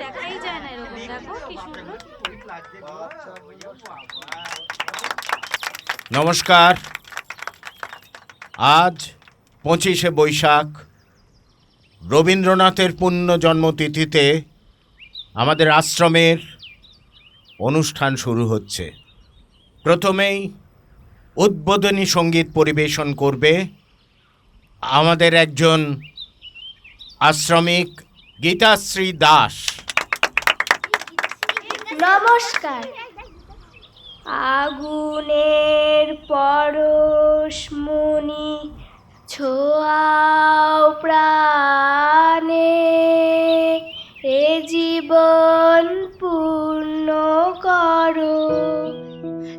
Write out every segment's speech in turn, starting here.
দেখাই যায় না এরকম, দেখো কি সুন্দর। নমস্কার। আজ 25শে বৈশাখ, রবীন্দ্রনাথের পুণ্য জন্মতিথিতে আমাদের আশ্রমের অনুষ্ঠান শুরু হচ্ছে। প্রথমেই উদ্বোধনী সঙ্গীত পরিবেশন করবে আমাদের একজন আশ্রমিক, গীতাশ্রী দাস। নমস্কার। আগুনের পরশমণি ছোঁয়াও প্রাণে, এ জীবন পূর্ণ করো।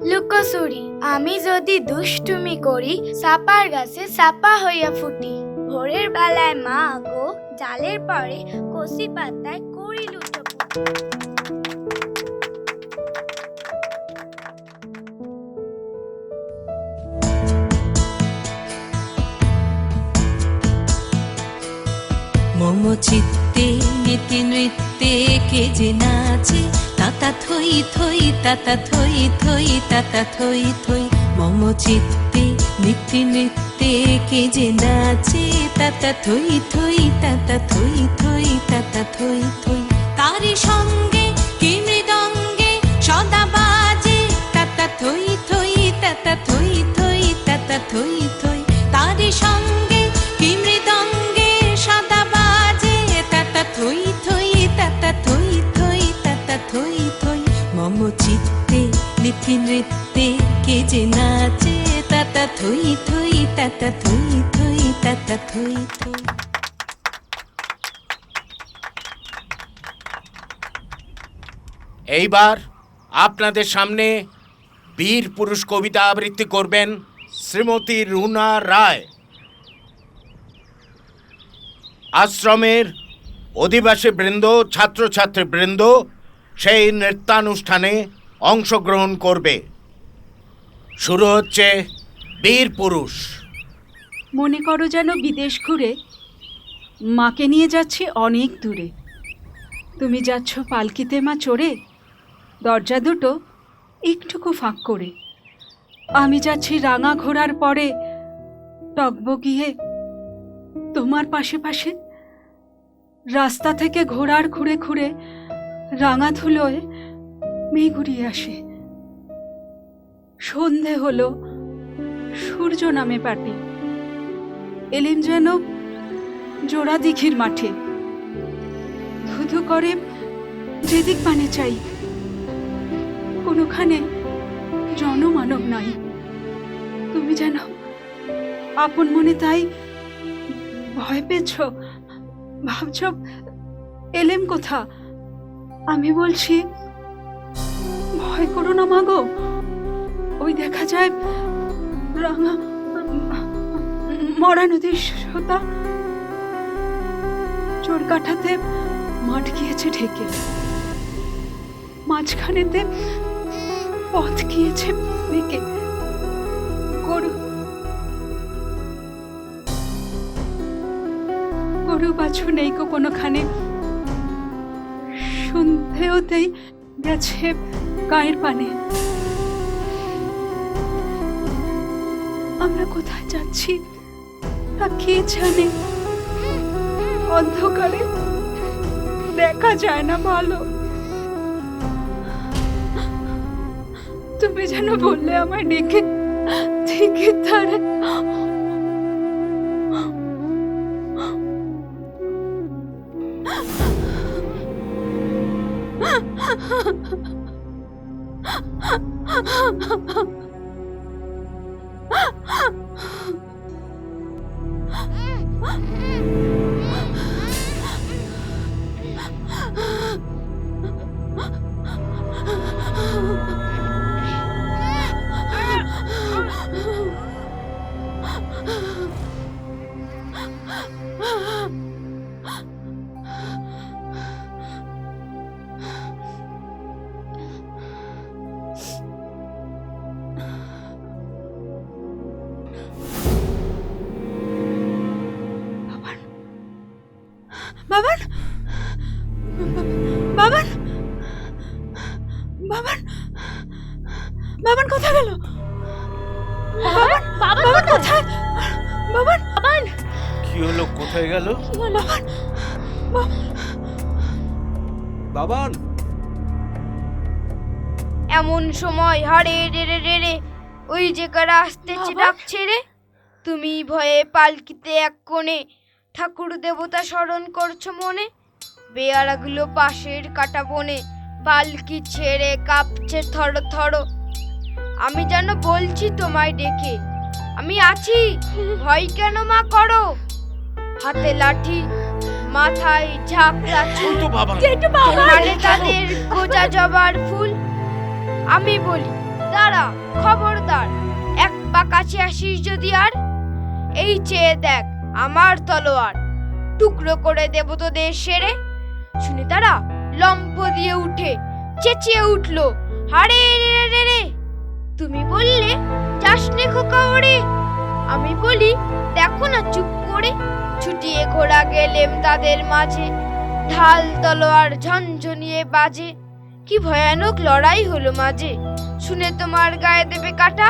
লুকোচুরি আমি যদি দুষ্টুমি করি, সাপার গাছে সাপা হইয়া ফুটি। ভোরের বেলায় মা গো জালের পরে কচি পাতায় করি লুটোপুটি। মম চিত্তে নীতি নৃত্যে কে যে নাচে, তাতা থই থই তাতা থই থই তাতা থই থই। মম চিত্তে নীতি নৃত্যে কে যে নাচে, তাতা থই থই তাতা থই থই তাতা থই থই। তারি সঙ্গে কি মৃদঙ্গে সদা বাজে, তাতা থই থই তাতা থই থই তাতা থই থই। তারি সঙ্গে কি মৃদঙ্গে সদা বাজে, তাতা থই থই তাতা থই থই তাতা থই থই। মম চিত্তে নীতি নৃত্যে কে যে নাচে, তাতা থই থই তাতা থই থই তাতা থই থই। এইবার আপনাদের সামনে বীর পুরুষ কবিতা আবৃত্তি করবেন শ্রীমতী রুনা রায়। আশ্রমের অধিবাসী বৃন্দ, ছাত্রছাত্রী বৃন্দ সেই নৃত্যানুষ্ঠানে অংশগ্রহণ করবে। শুরু হচ্ছে বীর পুরুষ। মনে করো যেন বিদেশ ঘুরে মাকে নিয়ে যাচ্ছি অনেক দূরে। তুমি যাচ্ছ পালকিতে মা চড়ে, দরজা দুটো একটুকু ফাঁক করে। আমি যাচ্ছি রাঙা ঘোড়ার পরে, টকবগিয়ে তোমার পাশে পাশে। রাস্তা থেকে ঘোড়ার খুঁড়ে খুঁড়ে রাঙা ধুলোয় মেঘ ঘুরিয়ে আসে। সন্ধে হলো, সূর্য নামে পাটে। এলেম যেন জোড়া দিঘির মাঠে। ধুধু করে যেদিক পানে চাই, কোনোখানে জনমানব নাই। তুমি যেন আপন মনে তাই ভয় পেয়েছ, ভাবছ এলেম কোথা। আমি বলছি ভয় করো না মাগো, ওই দেখা যায় রাঙা মরা নদীর সোতা। চোর কাঠাতে মাঠ গিয়েছে ঢেকে, মাঝখানেতে পথ গিয়েছে বেঁকে। গরু বাছু নেই কোনোখানে, সন্ধেওতেই গেছে গায়ের পানে। আমরা কোথায় যাচ্ছি তা কে জানে, অন্ধকারে দেখা যায় না ভালো। তুমি যেন বললে আমায় ডেকে থেকে তারা। বাবান, বাবান, বাবান, বাবান কোথায় গেল? বাবান, বাবান কোথায়? বাবান, বাবান, কি হলো, কোথায় গেল? বাবান, বাবান। এমন সময় হারে রে রে রে রে ওই যে কারা আসতেছে ডাকছে রে। তুমি ভয়ে পালকিতে এক কোণে ঠাকুর দেবতা স্মরণ করছো মনে। বেয়ারাগুলো পাশের কাটা বনে পালকি ছেড়ে কাঁপছে থর থর। আমি যেন বলছি তোমায় ডেকে, আমি আছি, ভয় কেন মা করো। হাতে লাঠি, মাথায় ঝাঁকড়া চুল, তো বাবা, মানে তাদের গোজা জবার ফুল। আমি বলি দাঁড়া, খবরদার, এক পা কাছে আসিস যদি আর। এই চেয়ে দেখ আমার তলোয়ার, টুকরো করে দেব তোদের সেরে। শুনে তারা লম্প দিয়ে উঠে চেঁচিয়ে উঠলো, হারে রে রে রে। তুমি বললে যাসনে খোকা ওরে। আমি বলি দেখো না চুপ করে। ছুটিয়ে ঘোড়া গেলেম তাদের মাঝে, ঢাল তলোয়ার ঝনঝনিয়ে বাজে। কি ভয়ানক লড়াই হলো মাঝে, শুনে তোমার গায়ে দেবে কাটা।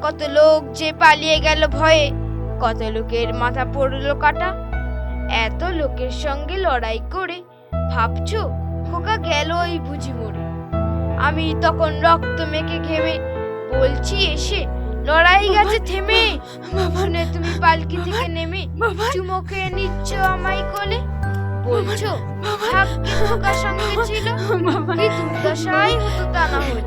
কত লোক যে পালিয়ে গেল ভয়ে, কত লোকের মাথা পড়লো কাটা। এত লোকের সঙ্গে লড়াই করে ভাবছো খোকা গেল ওই বুঝি মরে। আমি তখন রক্ত মেখে ঘেমে বলছি এসে, লড়াই গেছে থেমে। শুনে তুমি পালকি থেকে নেমে চুমো খেয়ে নিচ্ছ আমায় কোলে। বলছো ভাগ্যে খোকার সঙ্গে ছিল, কি দুর্দশাই হতো তা না হলে।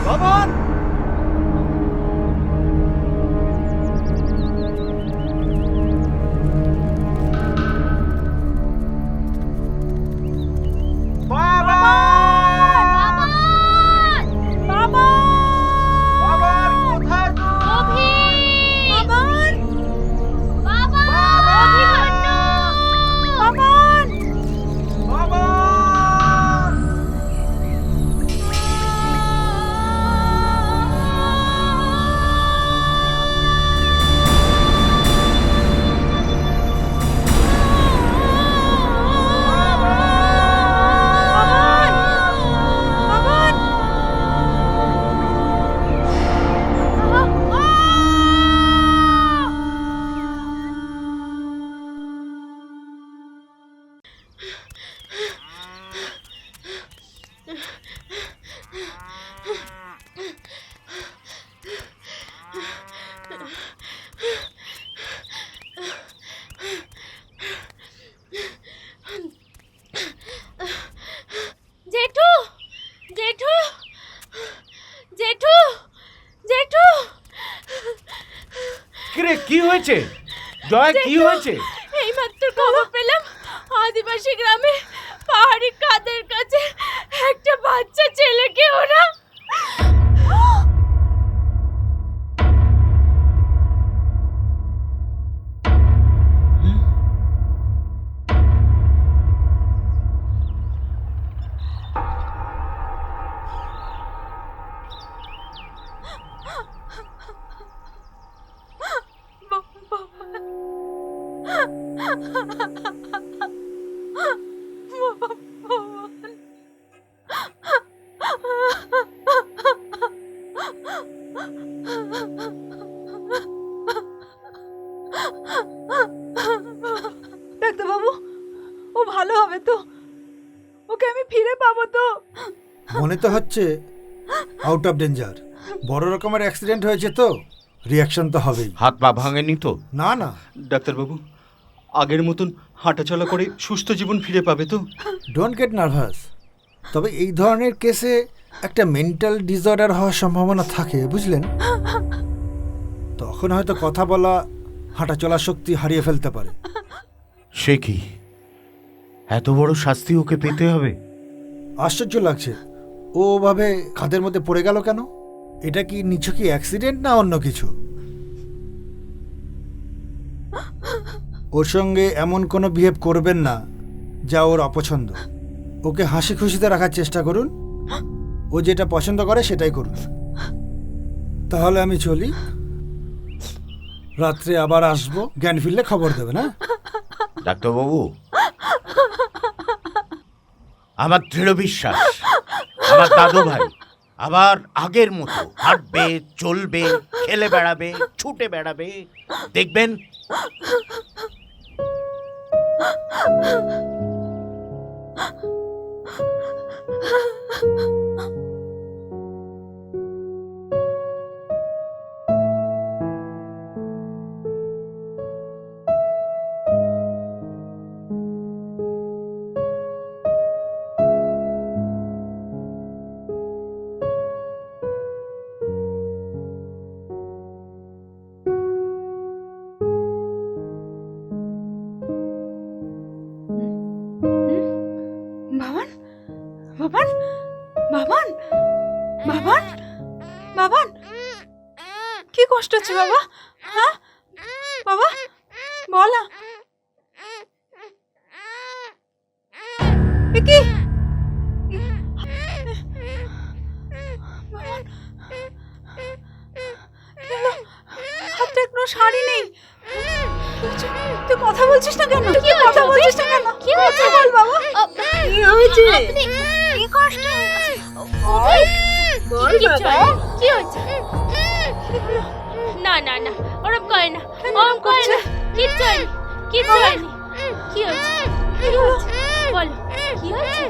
বাবান, জেঠু, জেঠু, জেঠু, জেঠু। কিরে কি হয়েছে জয়, কি হয়েছে? এই মাত্র খবর পেলাম আদিবাসী গ্রামে পাহাড়ি কাদের কাছে একটা বাচ্চা ছেলেকে ওরা তো ওকে আমি ফিরে পাবো তো? মনে তো হচ্ছে আউট অফ ডেঞ্জার। বড় রকমের অ্যাক্সিডেন্ট হয়েছে তো রিয়াকশন তো হবেই। হাত পা ভাঙেনি তো? না না, ডাক্তারবাবু, আগের মতন হাঁটাচলা করে সুস্থ জীবন ফিরে পাবে তো? Don't get nervous. তবে এই ধরনের কেসে একটা মেন্টাল ডিসঅর্ডার হওয়ার সম্ভাবনা থাকে, বুঝলেন? তখন হয়তো কথা বলা, হাঁটা চলার শক্তি হারিয়ে ফেলতে পারে। সে কি, এত বড় শাস্তি ওকে পেতে হবে? আশ্চর্য লাগছে, ও ওভাবে খাদের মধ্যে পড়ে গেল কেন? এটা কি নিছকই অ্যাক্সিডেন্ট না অন্য কিছু? ওর সঙ্গে এমন কোনো বিহেভ করবেন না যা ওর অপছন্দ। ওকে হাসি খুশিতে রাখার চেষ্টা করুন। ও যেটা পছন্দ করে সেটাই করুন। তাহলে আমি চলি, রাত্রে আবার আসবো, জ্ঞান ফিরলে খবর দেবে না? ডাক্তারবাবু, আমার দৃঢ় বিশ্বাস আমার দাদু ভাই আবার আগের মতো হাঁটবে, চলবে, খেলে বেড়াবে, ছুটে বেড়াবে, দেখবেন। বাবান, বাবান, বাবান, বাবান, বাবান, কি কষ্ট হচ্ছে বাবা? হ্যাঁ বাবা, বলা কি? বাবান, কেন হাতটা একটু শাড়ি নেই? তুই কথা বলছিস না কেন? কি কথা হয়েছে? বলছিস না কেন? কি হয়েছে? বল বাবা, কি হয়েছে? কি কষ্ট হচ্ছে? বল বাবা, কি হয়েছে? না না না, ওরম করে না, ওরম করে না, কিচ্ছু হয়নি, কিচ্ছু হয়নি। কি হয়েছে? কি হয়েছে? বলো, কি হয়েছে?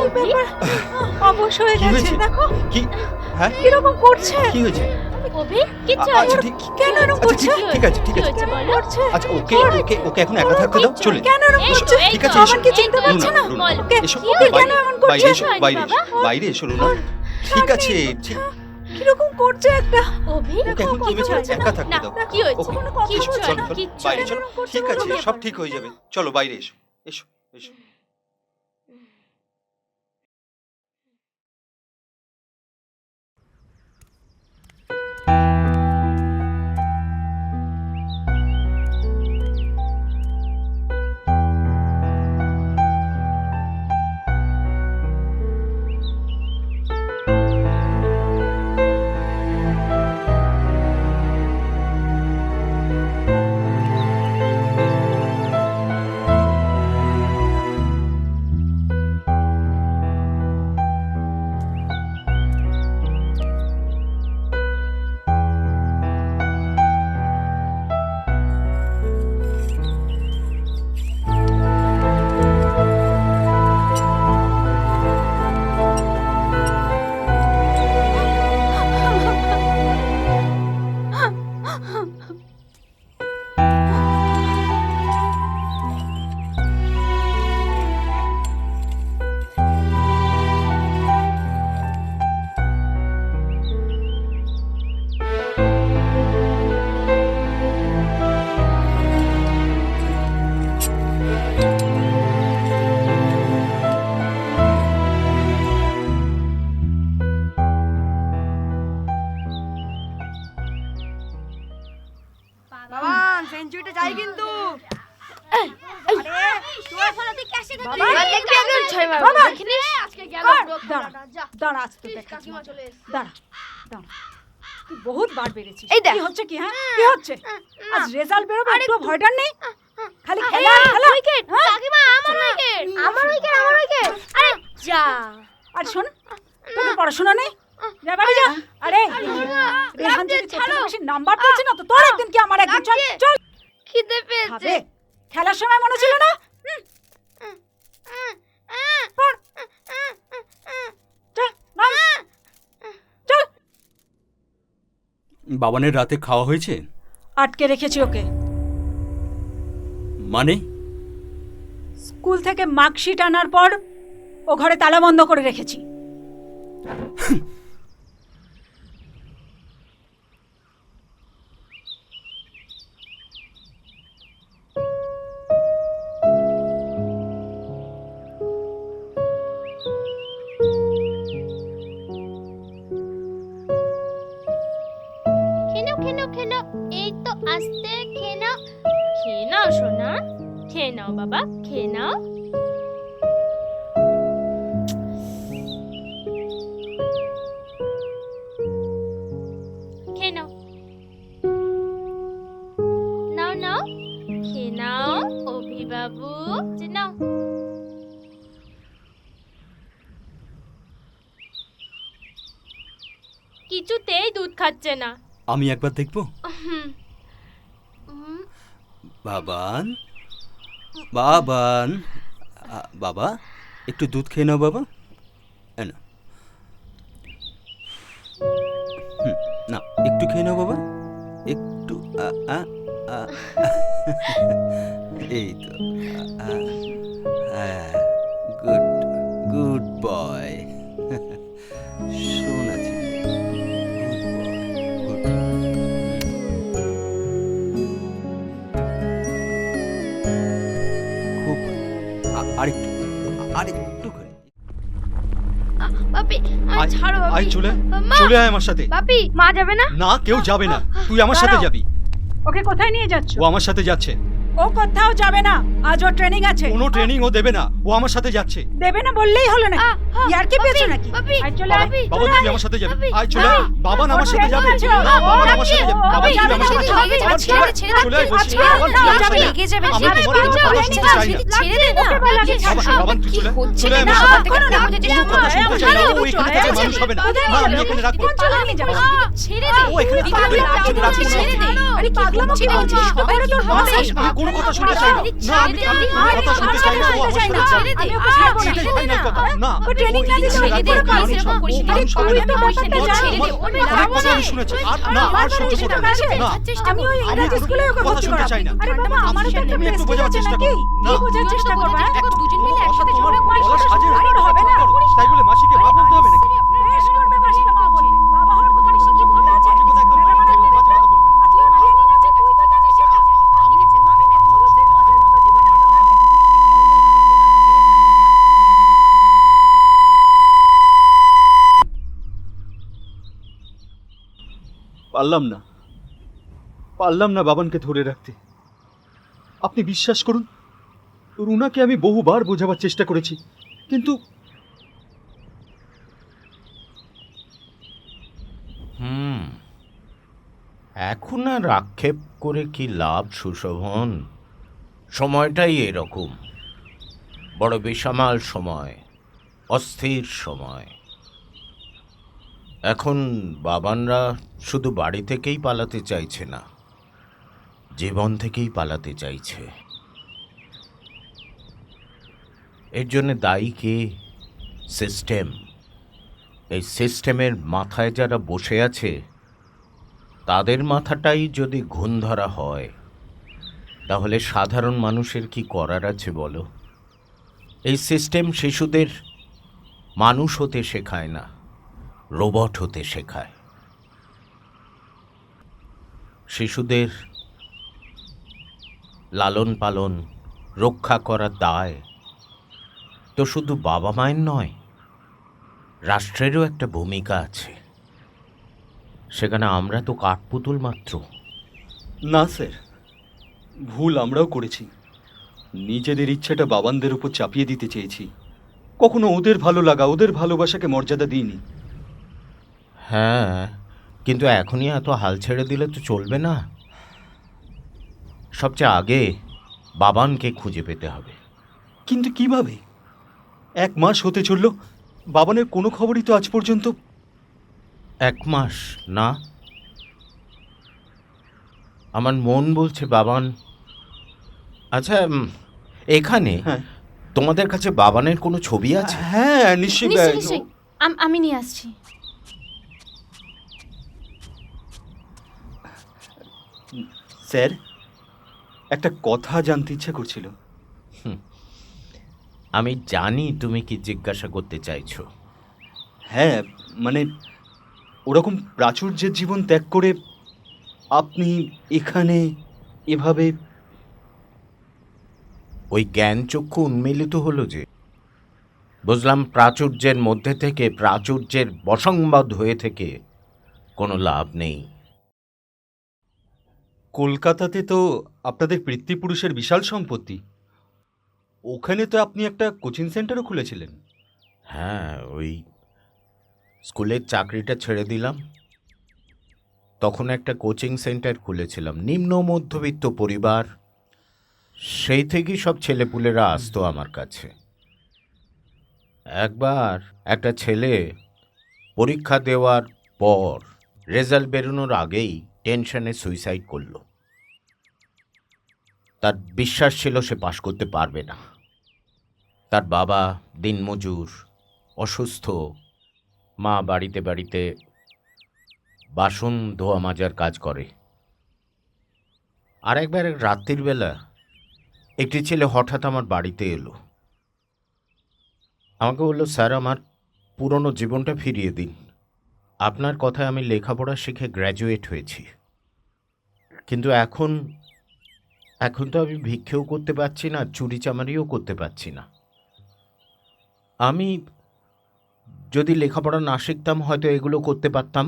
অভি, অবশ হয়ে কি গেছে, হয়েছে? দেখো কি? হ্যাঁ, কিরকম করছে। কি হয়েছে? অভি, কিচ্ছু আচ্ছা, হয়নি। ঠিক, কেন এরকম আচ্ছা, করছে? ঠিক আছে, ঠিক কি আছে। হয়েছে বলো? করছে? আচ্ছা, ওকে ওকে ওকে এখন একা থাকতে দাও, চলে। কেন এরকম এই তো, করছে? এই ঠিক তো, আছে, আমার কি চিনতে রুনা, পারছে না? রুনা, বলো, এসো, কি ওকে হয়েছে? কেন এমন করছে? বাইরে এসো, হয়নি বাইরে বাবা। এসো, বাইরে এসো রুনা। ঠিক আছে, ঠিক, কিরকম করছে একটা? অভি, ওকে এখন তুমি কিচ্ছু হয়েছে একা না। থাকতে না, দাও। কি হয়েছে? ওকে, কোনো কথা কিচ্ছু বলছে চলো, হয়নি, না। কিচ্ছু বাইরে হয়নি। চলো। ঠিক আছে, সব ঠিক হয়ে যাবে। চলো বাইরে এসো, এসো, এসো। বাবান সেঞ্চুরিটা চাই কিন্তু। বাবা দেখবি একদম ছয় মারবো। বাবা! দেখিস আজকে গেল দাঁড়া, দাঁড়া, আজ তো দেখাচ্ছি কাকিমা মজা। চলে এসেছে। দাঁড়া, দাঁড়া। তুই বহুত বার বেড়েছিস। এই দেখ। কি হচ্ছে কি? হ্যাঁ, কি হচ্ছে? আজ রেজাল্ট বেরোবে, একটু ভয়টার নেই? খালি খেলা খেলা। উইকেট, হ্যাঁ? কাকিমা, আমার উইকেট, আমার উইকেট, আমার উইকেট। আরে যা। আর শোন, তোর পড়াশোনা নেই? যা বাড়ি যা। আরে রেহান যদি তোর থেকে বেশি নাম্বার পেয়েছে না, তো তোর একদিন কি আমার একদিন। চল চল। খিদে পেয়েছে। খাবে। খেলার সময় মনে ছিল না? বাবানের রাতে খাওয়া হয়েছে? আটকে রেখেছি ওকে। মানে? স্কুল থেকে মার্কশিট আনার পর ও ঘরে তালা বন্ধ করে রেখেছি। খেয়ে নাও খেয়ে নাও খেয়ে নাও, এই তো আস্তে খেয়ে নাও, খেয়ে নাও সোনা, খেয়ে নাও বাবা, খেয়ে নাও। খেয়ে নাও, নাও নাও, খেয়ে নাও অভিবাবু, যে নাও। কিছুতেই দুধ খাচ্ছে না। আমি একবার দেখব। হুম। হুম। বাবান, বাবান, বাবা একটু দুধ খেয়ে নাও বাবা। এই নাও। না, একটু খেয়ে নাও বাবা, একটু। এই তো। হ্যাঁ, গুড গুড বয়। শোনা ছিল, গুড বয়, খুব আরেকটু আরেকটু করে। বাপি আয়, ছাড়ো বাপি। আয় চলে মা! চলে আয় আমার সাথে। বাপি মা যাবে না? না, কেউ যাবে না, তুই আমার সাথে দাঁড়াও। যাবি। ওকে কোথায় নিয়ে যাচ্ছ? ও আমার সাথে যাচ্ছে। ও কোথাও যাবে না, আজ ওর ট্রেনিং আছে। কোনো ট্রেনিং ও দেবে না, ও আমার সাথে যাচ্ছে। দেবে না বললেই হলো না। ইয়ার কি বাপি, পেয়েছো নাকি? বাপি, আয় চলে আয়। বাপি, বাবা চলে তুই আয়। আমার সাথে যাবি। বাপি, আয় চলে আয়। বাপি, বাবান আমার সাথে যাবে। আছে, না, ও বাবান আমার বাপি, সাথে যাবে। ও বাবা তুই যাবে আমার না, সাথে ছেড়ে যাবে। দে, বাবা, ছেড়ে দে, চলে ছেড়ে দে। চলে আয় বলছি। আচ্ছা, বাবান, না, তুই আমার যাবে সাথে না। যাবে। যাবে, আমি যাবে, তোমার কোনো কথা শুনতে চাই না। ছেড়ে দে না। বাবান তুই চলে হচ্ছে চলে আয় না, আমার সাথে। এখনো না, কোনো কথা শুনতে চাই না। ও এখানে থেকে মানুষ হবে না। না, আমি এখানে রাখবো। ছেড়ে দে। ও এখানে থাকবে, দিদি, আমি রাখবো না। ছেড়ে দে। আরে পাগলামো কি বলছিস? সবাই ওরা কি তোর বলছে? বস। আমি কোনো কথা শুনতে চাই না। না, আমি কোনো কথা শুনতে চাই না। ও আমার সাথে যাবে। ছেড়ে দে। আমি ওকে ছাড়বো না। এটাই ফাইনাল কথা। না, ও ট্রেনিং না দিলে ছেড়ে ওকে দে, পুরো প্লিজ, পারবে। এরকম করিস না। আরে তুই তো ব্যাপারটা ও জানিস। ছেড়ে দে, ওর অনেক লাভ কথা আমি নেই। শুনেছি। আর না, আর সহ্য করবো না। না, আমি ওই আমি ইংরেজি কোনো স্কুলে ওকে কথা ভর্তি শুনতে করাবো। চাই না। আরে বাবা, আমারও তো একটা তুমি একটু প্রেস্টিজ বোঝার আছে চেষ্টা নাকি? করো। কি না। বোঝার চেষ্টা করবা? দুজন মিলে কথা একসাথে তোমার ঝগড়া করিস বলা না। সাজে না। আরে হবে না। তাই বলে মাসিকে মা বলতে হবে নাকি? বেশ করবে মাসিকে মা বলবে। বাবা হওয়ার তোমার কি ক্ষমতা আছে? মাসি কথা একদম আরে বাজে বাবা, কথা বলবে না। আর তোর ট্রেনিং আছে, তুই তো জানিস সেটা। আমি অবশ্যই কথার মতো জীবনে হতে পারবে। পারলাম না বাবানকে ধরে রাখতে। আপনি বিশ্বাস করুন, রুনাকে আমি বহুবার বোঝাবার চেষ্টা করেছি, কিন্তু এখন আর আক্ষেপ করে কি লাভ সুশোভন? সময়টাই এরকম, বড় বেসামাল সময়, অস্থির সময়। এখন বাবানরা শুধু বাড়ি থেকেই পালাতে চাইছে না, জীবন থেকেই পালাতে চাইছে। এর জন্য দায়ী কে? সিস্টেম। এই সিস্টেমের মাথায় যারা বসে আছে, তাদের মাথাটাই যদি ঘুণ ধরা হয়, তাহলে সাধারণ মানুষের কি করার আছে বলো? এই সিস্টেম শিশুদের মানুষ হতে শেখায় না, রোবট হতে শেখায়। শিশুদের লালন পালন রক্ষা করার দায় তো শুধু বাবা মায়ের নয়, রাষ্ট্রেরও একটা ভূমিকা আছে। সেখানে আমরা তো কাঠপুতুল মাত্র। না স্যার, ভুল আমরাও করেছি। নিজেদের ইচ্ছেটা বাবানদের উপর চাপিয়ে দিতে চেয়েছি। কখনো ওদের ভালো লাগা, ওদের ভালোবাসাকে মর্যাদা দিইনি। হ্যাঁ, কিন্তু এখনই এত হাল ছেড়ে দিলে তো চলবে না। সবচেয়ে আগে বাবানকে খুঁজে পেতে হবে। কিন্তু কিভাবে? 1 মাস হতে চলল, বাবানের কোনো খবরই তো আজ পর্যন্ত। 1 মাস না, আমার মন বলছে বাবান। আচ্ছা, এখানে হ্যাঁ তোমাদের কাছে বাবানের কোনো ছবি আছে? হ্যাঁ নিশ্চয়ই। নিশ্চয়ই নিশ্চয়ই, আমি নিয়ে আসছি। স্যার, একটা কথা জানতে ইচ্ছা করছিল। আমি জানি তুমি কি জিজ্ঞাসা করতে চাইছো। হ্যাঁ, মানে ওরকম প্রাচুর্যের জীবন ত্যাগ করে আপনি এখানে এভাবে। ওই জ্ঞান চক্ষু উন্মিলিত হলো যে, বুঝলাম প্রাচুর্যের মধ্যে থেকে, প্রাচুর্যের বশংবাদ হয়ে থেকে কোনো লাভ নেই। কলকাতাতে তো আপনাদের পিতৃপুরুষের বিশাল সম্পত্তি, ওখানে তো আপনি একটা কোচিং সেন্টারও খুলেছিলেন। হ্যাঁ, ওই স্কুলের চাকরিটা ছেড়ে দিলাম, তখন একটা কোচিং সেন্টার খুলেছিলাম। নিম্ন মধ্যবিত্ত পরিবার, সেই থেকেই সব ছেলেপুলেরা আসতো আমার কাছে। একবার একটা ছেলে পরীক্ষা দেওয়ার পর রেজাল্ট বেরোনোর আগেই টেনশনে সুইসাইড করলো। তার বিশ্বাস ছিল সে পাশ করতে পারবে না। তার বাবা দিনমজুর, অসুস্থ, মা বাড়িতে বাড়িতে বাসন ধোয়া মাজার কাজ করে। আর একবার এক রাত্রির বেলা একটি ছেলে হঠাৎ আমার বাড়িতে এলো, আমাকে বললো, স্যার আমার পুরনো জীবনটা ফিরিয়ে দিন। আপনার কথায় আমি লেখাপড়া শিখে গ্র্যাজুয়েট হয়েছি, কিন্তু এখন তো আমি ভিক্ষেও করতে পারছি না, চুরি চামারিও করতে পারছি না। আমি যদি লেখাপড়া না শিখতাম হয়তো এগুলো করতে পারতাম।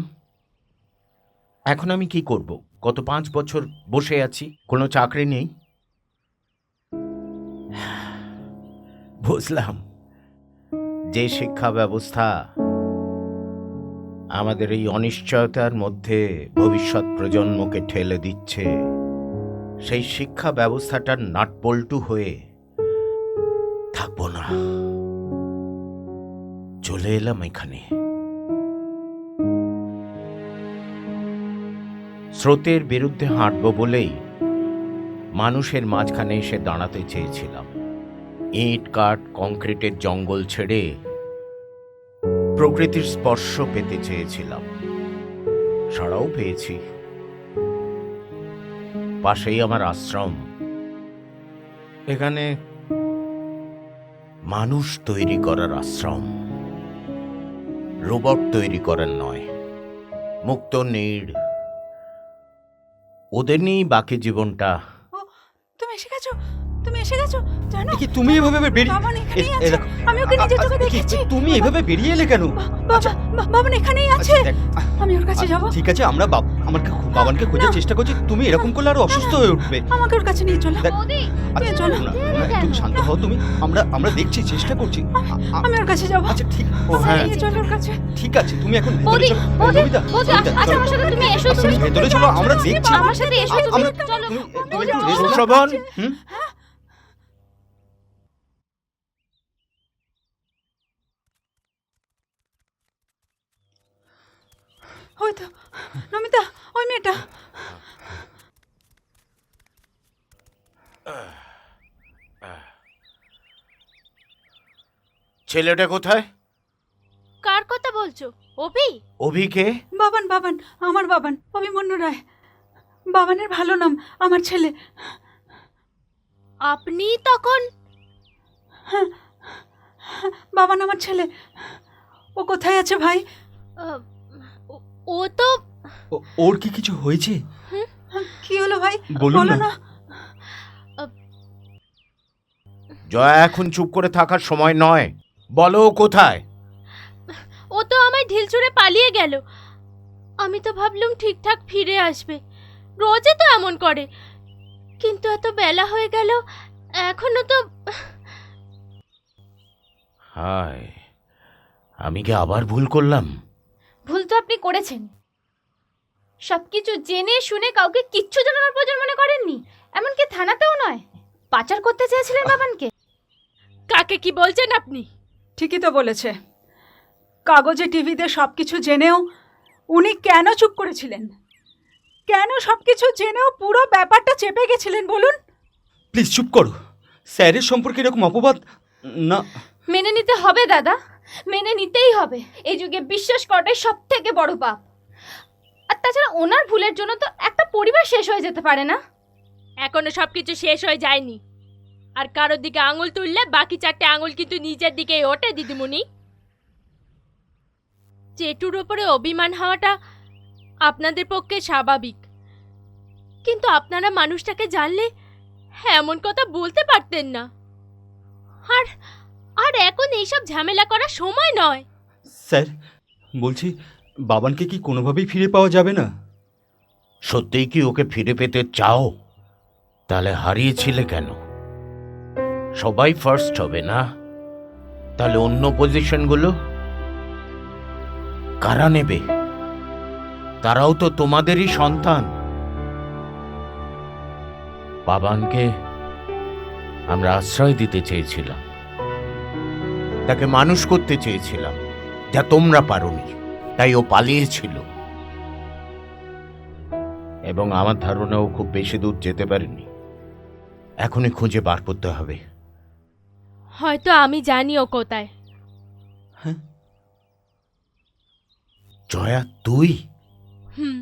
এখন আমি কি করব? গত 5 বছর বসে আছি, কোনো চাকরি নেই। বুঝলাম যে শিক্ষা ব্যবস্থা আমাদের এই অনিশ্চয়তার মধ্যে ভবিষ্যৎ প্রজন্মকে ঠেলে দিচ্ছে, সেই শিক্ষা ব্যবস্থাটার নাটবল্টু হয়ে থাকবো না। চলে এলাম এখানে। স্রোতের বিরুদ্ধে হাঁটবো বলেই মানুষের মাঝখানে এসে দাঁড়াতে চেয়েছিলাম। ইট কাঠ কংক্রিটের জঙ্গল ছেড়ে প্রকৃতির স্পর্শ পেতে চেয়েছিলাম, সাড়াও পেয়েছি। পাশেই আমার আশ্রম, এখানে মানুষ তৈরি করার আশ্রম, রোবট তৈরি করার নয়। মুক্ত নীড়, ওদের নিয়েই বাকি জীবনটা। ও, তুমি এসে গেছো, তুমি এসে গেছো। জানো কি তুমি এভাবে বেরিয়ে বাবান এখানেই এ আছে। দেখো, আমি ওকে নিজের চোখে কি দেখেছি। তুমি এভাবে বেরিয়ে এলে কেন? বাবান এখানেই আছে। আচ্ছা, দেখ, আমি ওর কাছে যাব। ঠিক আছে, আমরা বাবানকে খোঁজার চেষ্টা করছি। তুমি এরকম করলে আরো অসুস্থ হয়ে উঠবে। আমাকে ওর কাছে নিয়ে চলো। দেখ, নিয়ে চলো। একটু শান্ত হও তুমি। আমরা দেখছি, চেষ্টা করছি। আমি ওর কাছে যাব। আচ্ছা ঠিক, হ্যাঁ। নিয়ে চলো ওর কাছে। ঠিক আছে, তুমি এখন ভেতরে বৌদি, চলো। বৌদি, নমিতা, বৌদি, নমিতা, আচ্ছা, চলো। আমার সাথে তুমি এসো, তুমি তুমি। ভেতরে চলো, আমরা দেখছি। আমার সাথে এসো, তুমি। আমরা- চলো। তুমি একটু রেস্ট নাও। সুশোভন, হুম? ওই তো নমিতা, ওই মেয়েটা। ছেলেটা কোথায়? কার কথা বলছো? অভি? অভিকে? বাবান, বাবান, আমার বাবান, অভিমন্যু রায়। বাবানের ভালো নাম, আমার ছেলে। আপনি তখন? বাবান আমার ছেলে। ও কোথায় আছে ভাই? আহ, ও তো ওর কি কিছু হয়েছে? কি হলো ভাই? বলুন বলো না। না। জয়া, এখন চুপ করে থাকার সময় নয়, বলো ও কোথায়? ও তো আমায় ঢিল ছুঁড়ে পালিয়ে গেল। আমি তো ভাবলাম ঠিকঠাক ফিরে আসবে, রোজই তো এমন করে, কিন্তু এত বেলা হয়ে গেল এখনো তো। হায়, আমি কি আবার ভুল করলাম? ভুল তো আপনি করেছেন। সবকিছু জেনে শুনে কাউকে কিচ্ছু জানানোর প্রয়োজন মনে করেননি, এমনকি থানাতেও নয়। পাচার করতে চেয়েছিলেন বাবানকে। কাকে কি বলছেন আপনি? ঠিকই তো বলেছে। কাগজে টিভিতে সবকিছু জেনেও উনি কেন চুপ করেছিলেন? কেন সবকিছু জেনেও পুরো ব্যাপারটা চেপে গেছিলেন বলুন? প্লিজ চুপ করো। স্যারের সম্পর্কে এরকম অপবাদ না। মেনে নিতে হবে দাদা, মেনে নিতেই হবে। এই যুগে বিশ্বাস করাটাই সব থেকে বড় পাপ। আর তাছাড়া ওনার ভুলের জন্য তো একটা পরিবার শেষ হয়ে যেতে পারে না? এখনো সবকিছু শেষ হয়ে যায়নি। আর কারোর দিকে আঙুল তুললে বাকি 4টে আঙুল কিন্তু নিজের দিকেই ওঠে দিদিমণি। চেটুর ওপরে অভিমান হওয়াটা আপনাদের পক্ষে স্বাভাবিক, কিন্তু আপনারা মানুষটাকে জানলে এমন কথা বলতে পারতেন না। আর আর এখন এইসব ঝামেলা করার সময় নয়। স্যার, বলছি বাবানকে কি কোনোভাবেই ফিরে পাওয়া যাবে না? সত্যিই কি ওকে ফিরে পেতে চাও? তাহলে হারিয়েছিলে কেন? সবাই ফার্স্ট হবে না? তাহলে অন্য পজিশনগুলো কারা নেবে? তারাও তো তোমাদেরই সন্তান। বাবানকে আমরা আশ্রয় দিতে চেয়েছিলাম, তাকে মানুষ করতে চেয়েছিলাম, যা তোমরা পারোনি। তাই ও পালিয়েছিল, এবং আমার ধারণা ও খুব বেশি দূর যেতে পারেনি। এখনই খুঁজে বার করতে হবে। হয়তো আমি জানি ও কোথায়। জয়া, তুই? হুম।